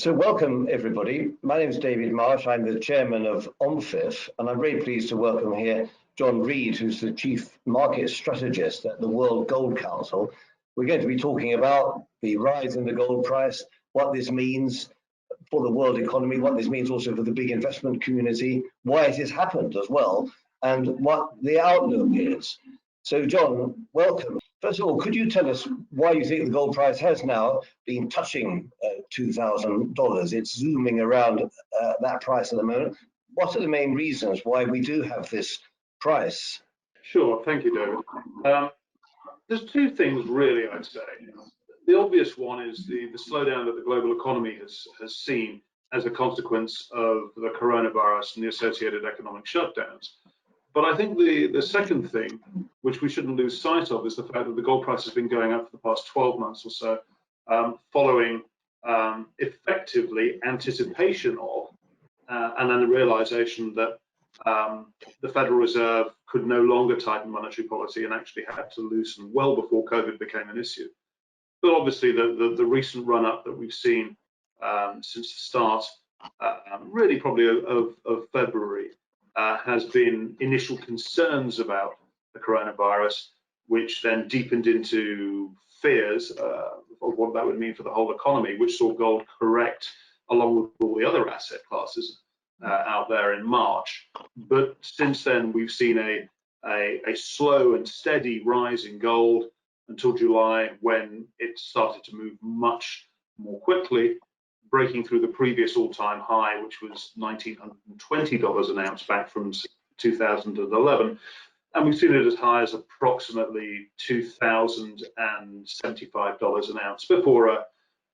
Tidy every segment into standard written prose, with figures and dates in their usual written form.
So welcome everybody. My name is David Marsh. I'm the chairman of OMFIF, and I'm very pleased to welcome here John Reade, who's the chief market strategist at the World Gold Council. We're going to be talking about the rise in the gold price, what this means for the world economy, what this means also for the big investment community, why it has happened as well, and what the outlook is. So John, welcome. First of all, could you tell us why you think the gold price has now been touching $2,000? It's zooming around that price at the moment. What are the main reasons why we do have this price? Sure, thank you, David. There's two things really, I'd say. The obvious one is the slowdown that the global economy has seen as a consequence of the coronavirus and the associated economic shutdowns. But I think the second thing, which we shouldn't lose sight of, is the fact that the gold price has been going up for the past 12 months or so, following effectively anticipation of, and then the realization that the Federal Reserve could no longer tighten monetary policy and actually had to loosen well before COVID became an issue. But obviously the recent run up that we've seen since the start, really probably of February, has been initial concerns about the coronavirus, which then deepened into fears of what that would mean for the whole economy, which saw gold correct along with all the other asset classes out there in March. But since then, we've seen a slow and steady rise in gold until July, when it started to move much more quickly, breaking through the previous all-time high, which was $1,920 an ounce back from 2011. And we've seen it as high as approximately $2,075 an ounce before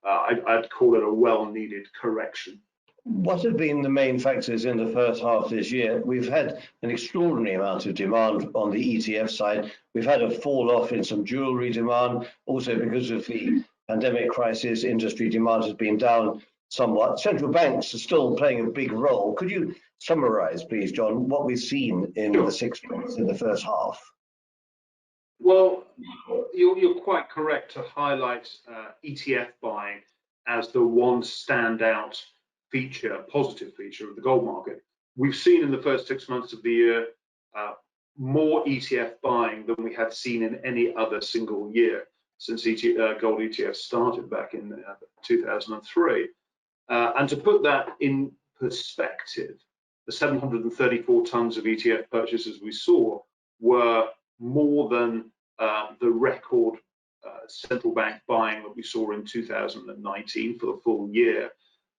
I'd call it a well-needed correction. What have been the main factors in the first half of this year? We've had an extraordinary amount of demand on the ETF side. We've had a fall off in some jewelry demand. Also, because of the pandemic crisis, industry demand has been down somewhat. Central banks are still playing a big role. Could you summarize, please, John, what we've seen in the 6 months in the first half? Well, you're quite correct to highlight ETF buying as the one standout feature, positive feature of the gold market. We've seen in the first 6 months of the year more ETF buying than we had seen in any other single year since gold ETFs started back in 2003. And to put that in perspective, the 734 tons of ETF purchases we saw were more than the record central bank buying that we saw in 2019 for the full year.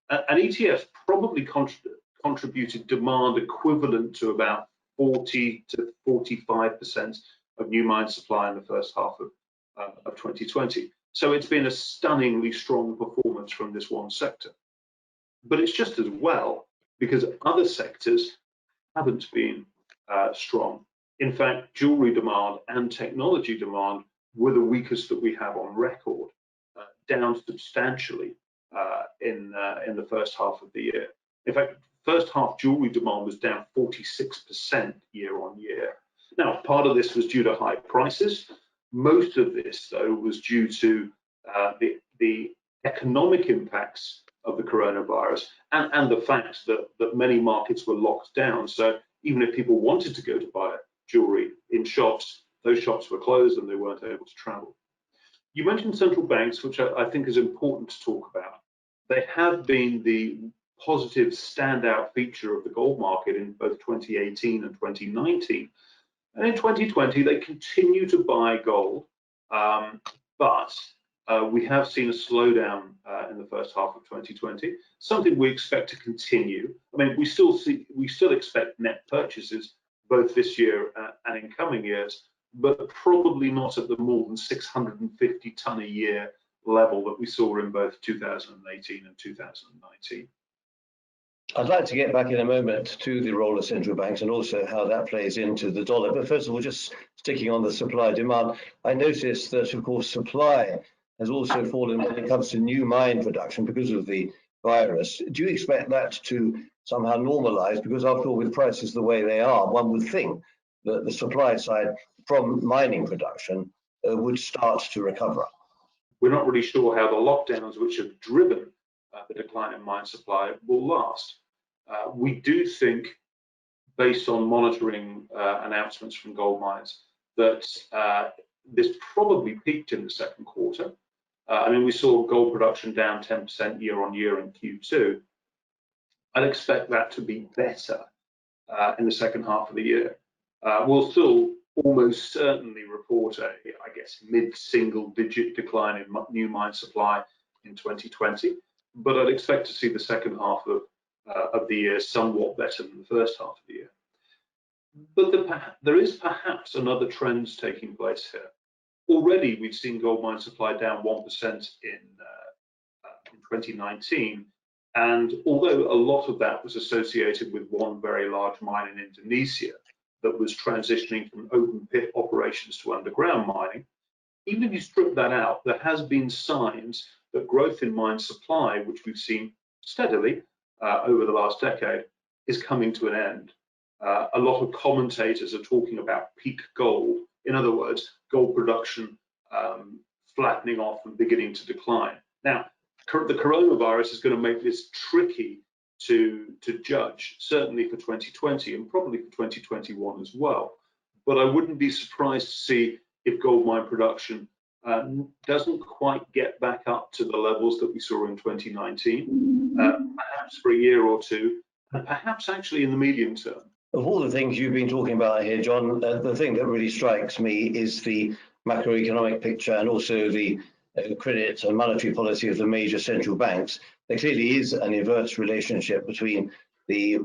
And ETFs probably contributed demand equivalent to about 40 to 45% of new mine supply in the first half of 2020. So it's been a stunningly strong performance from this one sector. But it's just as well because other sectors haven't been strong. In fact, jewelry demand and technology demand were the weakest that we have on record, down substantially in the first half of the year. In fact, first half jewelry demand was down 46% year on year. Now, part of this was due to high prices. Most of this, though, was due to the economic impacts of the coronavirus and the fact that many markets were locked down. So even if people wanted to go to buy jewelry in shops, those shops were closed and they weren't able to travel. You mentioned central banks, which I think is important to talk about. They have been the positive standout feature of the gold market in both 2018 and 2019. And in 2020, they continue to buy gold, but we have seen a slowdown in the first half of 2020, something we expect to continue. I mean, we still expect net purchases both this year and in coming years, but probably not at the more than 650 ton a year level that we saw in both 2018 and 2019. I'd like to get back in a moment to the role of central banks and also how that plays into the dollar. But first of all, just sticking on the supply demand, I noticed that, of course, supply has also fallen when it comes to new mine production because of the virus. Do you expect that to somehow normalize? Because after all, with prices the way they are, one would think that the supply side from mining production would start to recover. We're not really sure how the lockdowns, which have driven the decline in mine supply will last. We do think, based on monitoring announcements from gold mines, that this probably peaked in the second quarter. I mean, we saw gold production down 10% year on year in Q2. I'd expect that to be better in the second half of the year. We'll still almost certainly report a, I guess, mid-single-digit decline in new mine supply in 2020, but I'd expect to see the second half of the year somewhat better than the first half of the year. But there is perhaps another trend taking place here. Already, we've seen gold mine supply down 1% in 2019, and although a lot of that was associated with one very large mine in Indonesia that was transitioning from open pit operations to underground mining, even if you strip that out, there has been signs that growth in mine supply, which we've seen steadily over the last decade, is coming to an end. A lot of commentators are talking about peak gold. In other words, gold production flattening off and beginning to decline. Now, the coronavirus is going to make this tricky to judge, certainly for 2020 and probably for 2021 as well. But I wouldn't be surprised to see if gold mine production doesn't quite get back up to the levels that we saw in 2019, perhaps for a year or two, and perhaps actually in the medium term. Of all the things you've been talking about here, John, the thing that really strikes me is the macroeconomic picture and also the credit and monetary policy of the major central banks. There clearly is an inverse relationship between the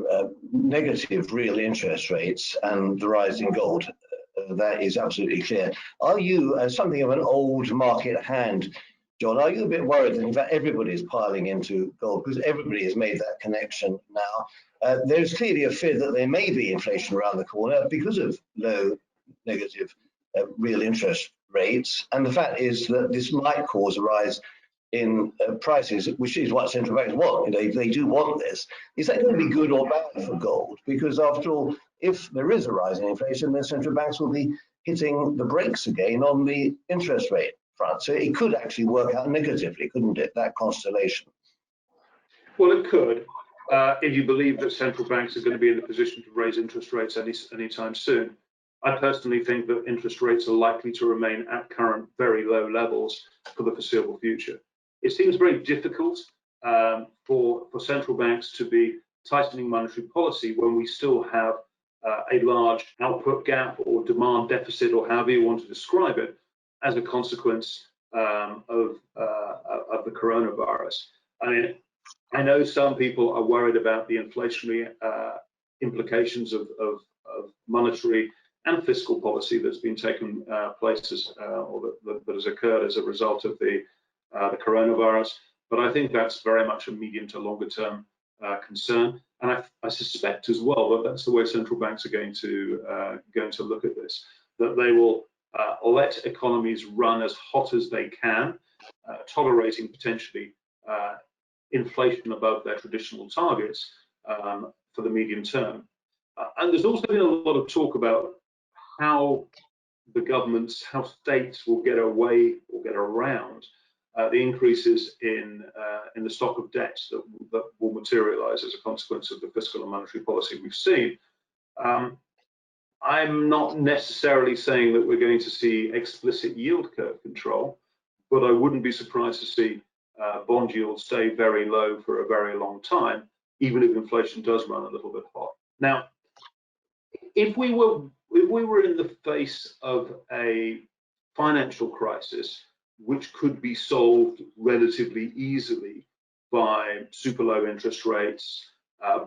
negative real interest rates and the rise in gold. That is absolutely clear. Are you, as something of an old market hand, John, are you a bit worried that in fact everybody is piling into gold because everybody has made that connection now? There's clearly a fear that there may be inflation around the corner because of low negative real interest rates, and the fact is that this might cause a rise in prices, which is what central banks want. They do want this. Is that going to be good or bad for gold? Because after all, if there is a rise in inflation, then central banks will be hitting the brakes again on the interest rate front. So it could actually work out negatively, couldn't it, that constellation? Well, it could, if you believe that central banks are going to be in the position to raise interest rates anytime soon. I personally think that interest rates are likely to remain at current very low levels for the foreseeable future. It seems very difficult for central banks to be tightening monetary policy when we still have a large output gap or demand deficit, or however you want to describe it, as a consequence of the coronavirus. I mean, I know some people are worried about the inflationary implications of monetary and fiscal policy that's been taken place or that has occurred as a result of the coronavirus. But I think that's very much a medium to longer term concern, and I suspect as well that that's the way central banks are going to look at this. That they will let economies run as hot as they can, tolerating potentially inflation above their traditional targets for the medium term. And there's also been a lot of talk about how the governments, how states will get away or get around the increases in the stock of debt that will materialize as a consequence of the fiscal and monetary policy we've seen. I'm not necessarily saying that we're going to see explicit yield curve control, but I wouldn't be surprised to see bond yields stay very low for a very long time, even if inflation does run a little bit hot. Now, if we were in the face of a financial crisis, which could be solved relatively easily by super low interest rates,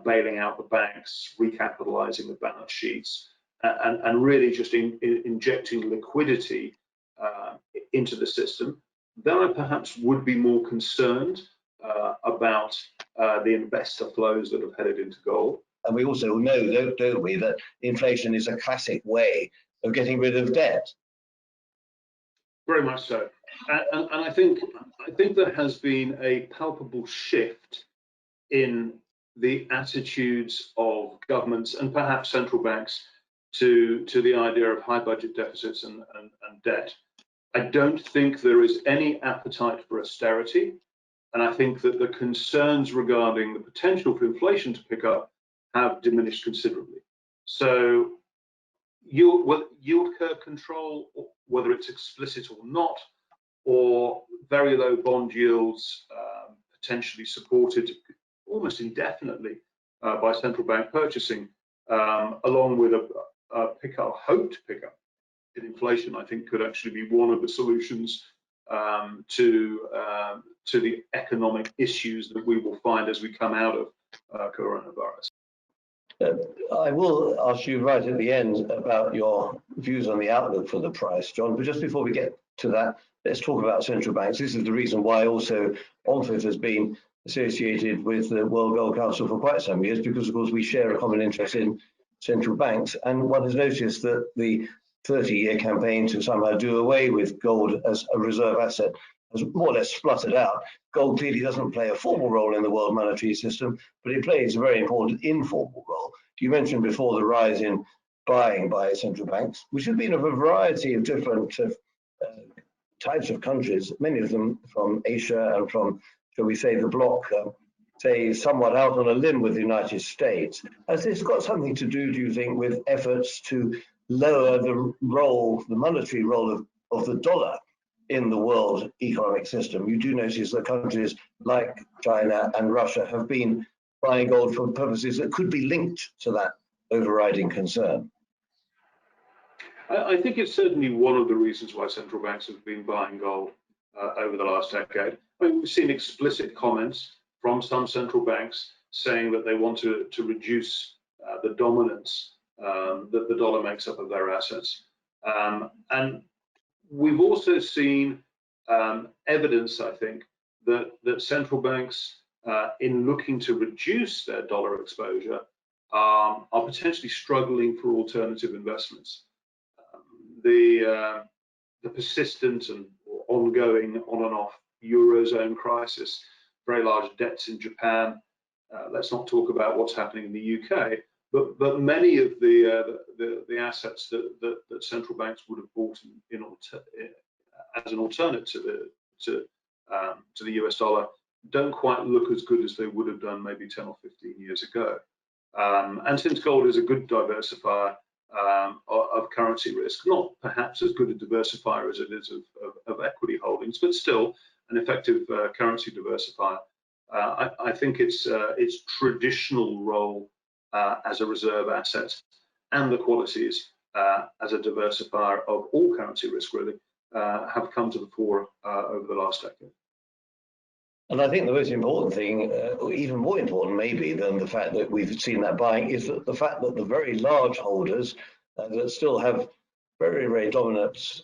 bailing out the banks, recapitalizing the balance sheets, and really just injecting liquidity into the system, then I perhaps would be more concerned about the investor flows that have headed into gold. And we also know, don't we, that inflation is a classic way of getting rid of debt. Very much so. And I think there has been a palpable shift in the attitudes of governments and perhaps central banks to the idea of high budget deficits and debt. I don't think there is any appetite for austerity. And I think that the concerns regarding the potential for inflation to pick up have diminished considerably. So yield curve control, whether it's explicit or not, or very low bond yields potentially supported almost indefinitely by central bank purchasing, along with a pickup, hoped pickup in inflation, I think could actually be one of the solutions to the economic issues that we will find as we come out of coronavirus. I will ask you right at the end about your views on the outlook for the price, John, but just before we get to that, let's talk about central banks. This is the reason why also ONFIF has been associated with the World Gold Council for quite some years, because of course we share a common interest in central banks, and one has noticed that the 30-year campaign to somehow do away with gold as a reserve asset has more or less spluttered out. Gold clearly doesn't play a formal role in the world monetary system, but it plays a very important informal role. You mentioned before the rise in buying by central banks, which have been of a variety of different types of countries, many of them from Asia and from, shall we say, the bloc, say, somewhat out on a limb with the United States. Has this got something to do you think, with efforts to lower the role, the monetary role of the dollar in the world economic system? You do notice that countries like China and Russia have been buying gold for purposes that could be linked to that overriding concern. I think it's certainly one of the reasons why central banks have been buying gold over the last decade. I mean, we've seen explicit comments from some central banks saying that they want to reduce the dominance that the dollar makes up of their assets. And we've also seen evidence, I think, that central banks, in looking to reduce their dollar exposure, are potentially struggling for alternative investments. The persistent and ongoing on and off Eurozone crisis, very large debts in Japan. Let's not talk about what's happening in the UK, but many of the assets that central banks would have bought as an alternate to the US dollar don't quite look as good as they would have done maybe 10 or 15 years ago. And since gold is a good diversifier of currency risk, not perhaps as good a diversifier as it is of equity holdings, but still an effective currency diversifier, I think its traditional role as a reserve asset and the qualities as a diversifier of all currency risk really have come to the fore over the last decade. And I think the most important thing, even more important maybe than the fact that we've seen that buying, is that the fact that the very large holders that still have very, very dominant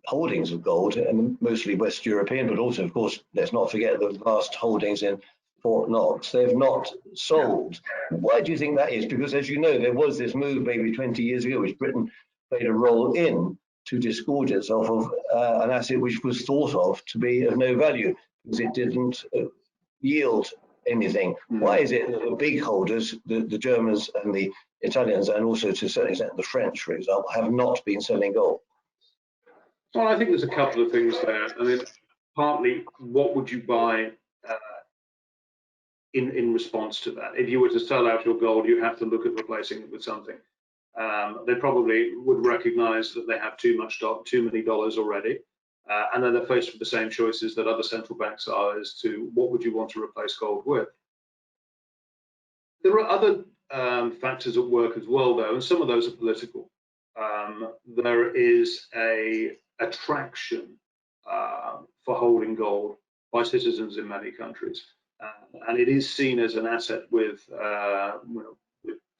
holdings of gold, and mostly West European, but also, of course, let's not forget the vast holdings in Fort Knox, they've not sold. Why do you think that is? Because as you know, there was this move maybe 20 years ago, which Britain played a role in, to disgorge itself of an asset which was thought of to be of no value, because it didn't yield anything. Why is it that the big holders, the Germans and the Italians, and also to a certain extent the French, for example, have not been selling gold? Well, I think there's a couple of things there. I mean, partly, what would you buy in response to that? If you were to sell out your gold, you have to look at replacing it with something. They probably would recognize that they have too many dollars already. And then they're faced with the same choices that other central banks are as to what would you want to replace gold with. There are other factors at work as well, though, and some of those are political. There is a attraction for holding gold by citizens in many countries, and it is seen as an asset with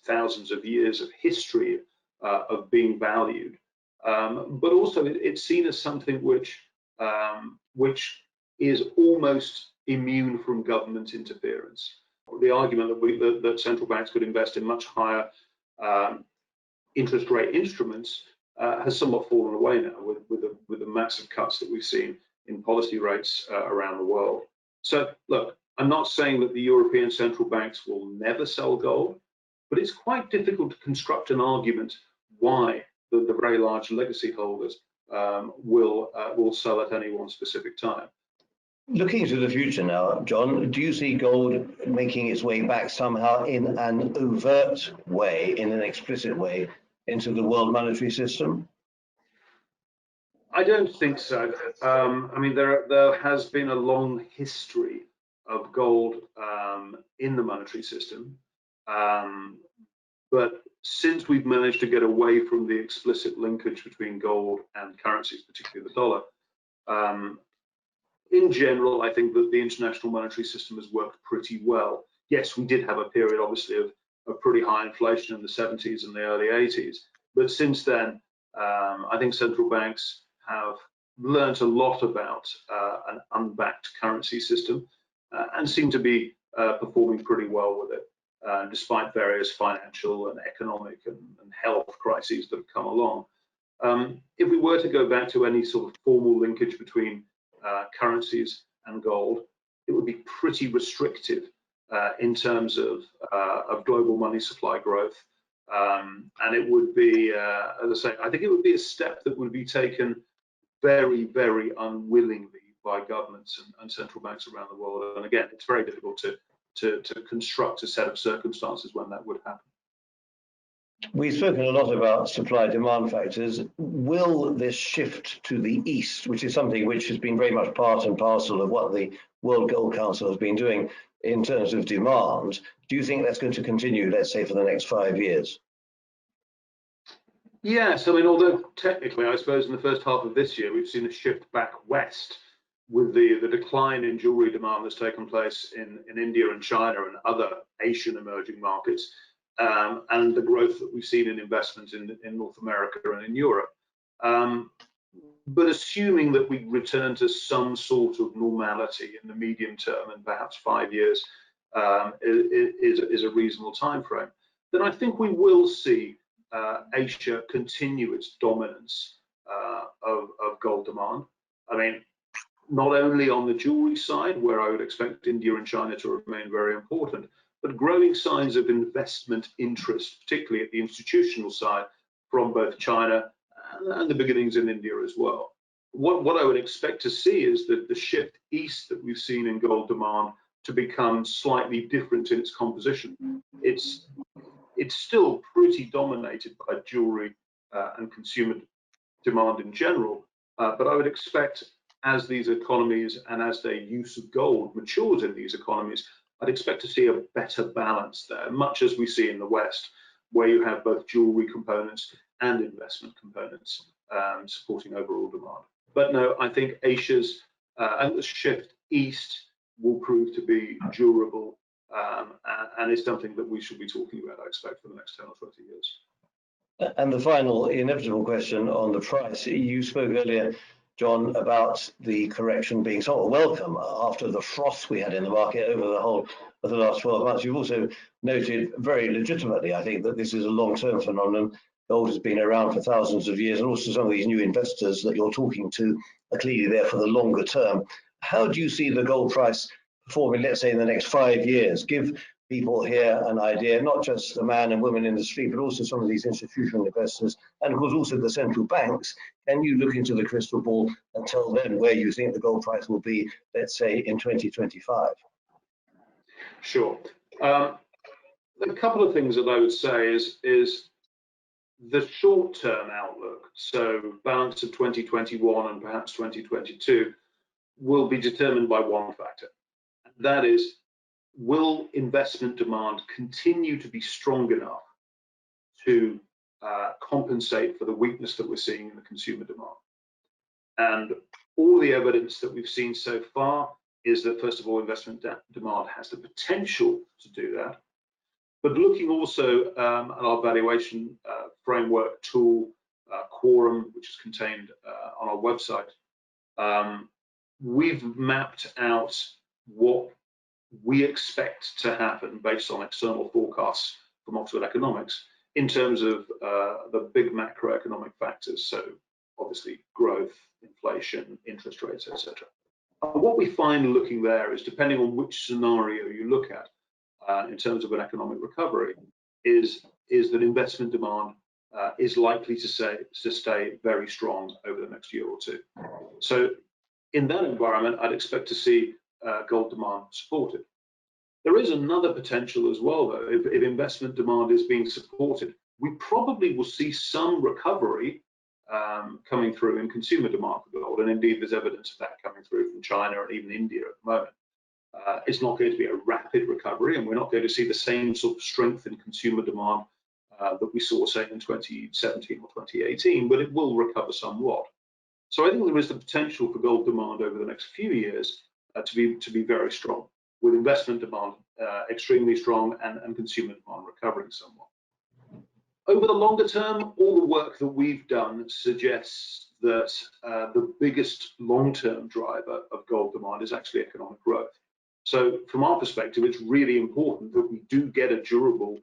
thousands of years of history of being valued. But also it's seen as something which is almost immune from government interference. The argument that central banks could invest in much higher interest rate instruments has somewhat fallen away now with the massive cuts that we've seen in policy rates around the world. So look, I'm not saying that the European central banks will never sell gold, but it's quite difficult to construct an argument why the very large legacy holders will sell at any one specific time. Looking to the future now, John, do you see gold making its way back somehow in an overt way, in an explicit way, into the world monetary system? I don't think so. I mean, there has been a long history of gold in the monetary system, but since we've managed to get away from the explicit linkage between gold and currencies, particularly the dollar, um, in general, I think that the international monetary system has worked pretty well. Yes, we did have a period, obviously, of pretty high inflation in the 70s and the early 80s, but since then, I think central banks have learnt a lot about an unbacked currency system and seem to be performing pretty well with it, despite various financial and economic and health crises that have come along. If we were to go back to any sort of formal linkage between currencies and gold, it would be pretty restrictive in terms of global money supply growth. And it would be, as I say, I think it would be a step that would be taken very, very unwillingly by governments and central banks around the world. And again, it's very difficult to construct a set of circumstances when that would happen. We've spoken a lot about supply demand factors. Will this shift to the east, which is something which has been very much part and parcel of what the World Gold Council has been doing in terms of demand, do you think that's going to continue, let's say, for the next 5 years? Yes, I mean, although technically, I suppose in the first half of this year, we've seen a shift back west with the decline in jewelry demand that's taken place in India and China and other Asian emerging markets. And the growth that we've seen in investment in North America and in Europe. But assuming that we return to some sort of normality in the medium term, and perhaps 5 years is a reasonable time frame, then I think we will see Asia continue its dominance of gold demand. I mean, not only on the jewelry side, where I would expect India and China to remain very important, but growing signs of investment interest, particularly at the institutional side, from both China and the beginnings in India as well. What I would expect to see is that the shift east that we've seen in gold demand to become slightly different in its composition. It's still pretty dominated by jewelry and consumer demand in general, but I would expect as these economies and as their use of gold matures in these economies, I'd expect to see a better balance there, much as we see in the West, where you have both jewelry components and investment components supporting overall demand. But no, I think Asia's and the shift east will prove to be durable and is something that we should be talking about, I expect, for the next 10 or 20 years. And the final inevitable question on the price. You spoke earlier, John, about the correction being somewhat welcome after the froth we had in the market over the whole of the last 12 months. You've also noted very legitimately, I think, that this is a long-term phenomenon. Gold has been around for thousands of years, and also some of these new investors that you're talking to are clearly there for the longer term. How do you see the gold price performing, let's say, in the next 5 years? Give people here an idea, not just the man and woman in the street, but also some of these institutional investors, and of course also the central banks. Can you look into the crystal ball and tell them where you think the gold price will be, let's say, in 2025? Sure. A couple of things that I would say is the short-term outlook, so balance of 2021 and perhaps 2022, will be determined by one factor. That is, will investment demand continue to be strong enough to compensate for the weakness that we're seeing in the consumer demand? And all the evidence that we've seen so far is that, first of all, investment demand has the potential to do that. But looking also at our valuation framework tool, Quorum, which is contained on our website, we've mapped out what we expect to happen based on external forecasts from Oxford Economics in terms of the big macroeconomic factors, so obviously growth, inflation, interest rates, etc. What we find looking there is, depending on which scenario you look at in terms of an economic recovery, is that investment demand is likely to stay very strong over the next year or two. So in that environment, I'd expect to see gold demand supported. There is another potential as well, though. If investment demand is being supported, we probably will see some recovery coming through in consumer demand for gold, and indeed there's evidence of that coming through from China and even India at the moment. It's not going to be a rapid recovery, and we're not going to see the same sort of strength in consumer demand that we saw, say, in 2017 or 2018, but it will recover somewhat. So I think there is the potential for gold demand over the next few years to be very strong, with investment demand extremely strong and consumer demand recovering somewhat. Over the longer term, all the work that we've done suggests that the biggest long-term driver of gold demand is actually economic growth. So from our perspective, it's really important that we do get a durable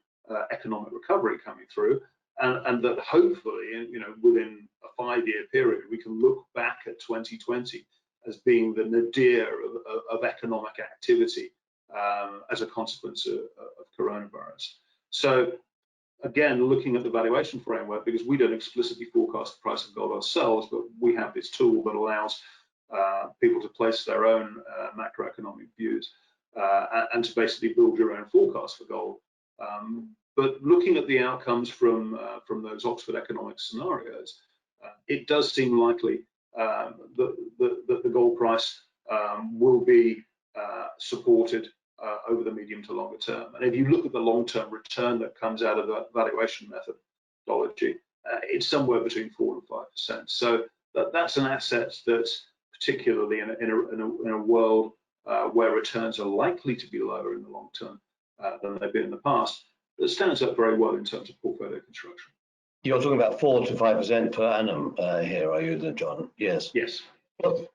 economic recovery coming through, and that hopefully, within a 5-year period, we can look back at 2020 as being the nadir of economic activity as a consequence of coronavirus. So again, looking at the valuation framework, because we don't explicitly forecast the price of gold ourselves, but we have this tool that allows people to place their own macroeconomic views and to basically build your own forecast for gold. But looking at the outcomes from those Oxford economics scenarios, it does seem likely that the gold price will be supported over the medium to longer term. And if you look at the long-term return that comes out of the valuation methodology, it's somewhere between 4 and 5%. So that's an asset that's particularly in a world where returns are likely to be lower in the long term than they've been in the past, that stands up very well in terms of portfolio construction. You're talking about 4 to 5% per annum here, are you, John? Yes. Yes.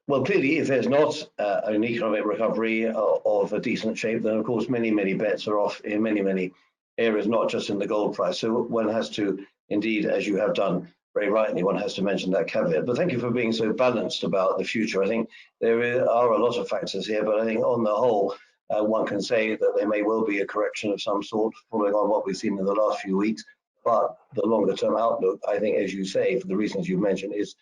Well, clearly, if there's not an economic recovery of a decent shape, then of course many bets are off in many areas, not just in the gold price. So one has to, indeed, as you have done very rightly, one has to mention that caveat. But thank you for being so balanced about the future. I think there are a lot of factors here, but I think on the whole, one can say that there may well be a correction of some sort following on what we've seen in the last few weeks. But the longer term outlook, I think, as you say, for the reasons you've mentioned, is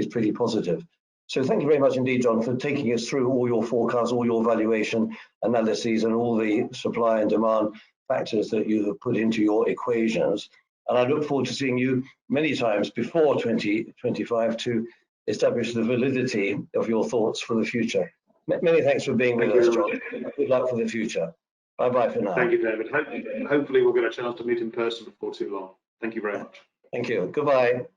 pretty positive. So thank you very much indeed, John, for taking us through all your forecasts, all your valuation analyses, and all the supply and demand factors that you have put into your equations. And I look forward to seeing you many times before 2025 to establish the validity of your thoughts for the future. Many thanks for being with us, John. Good luck for the future. Bye-bye for now. Thank you, David. Hopefully we'll get a chance to meet in person before too long. Thank you very much. Thank you. Goodbye.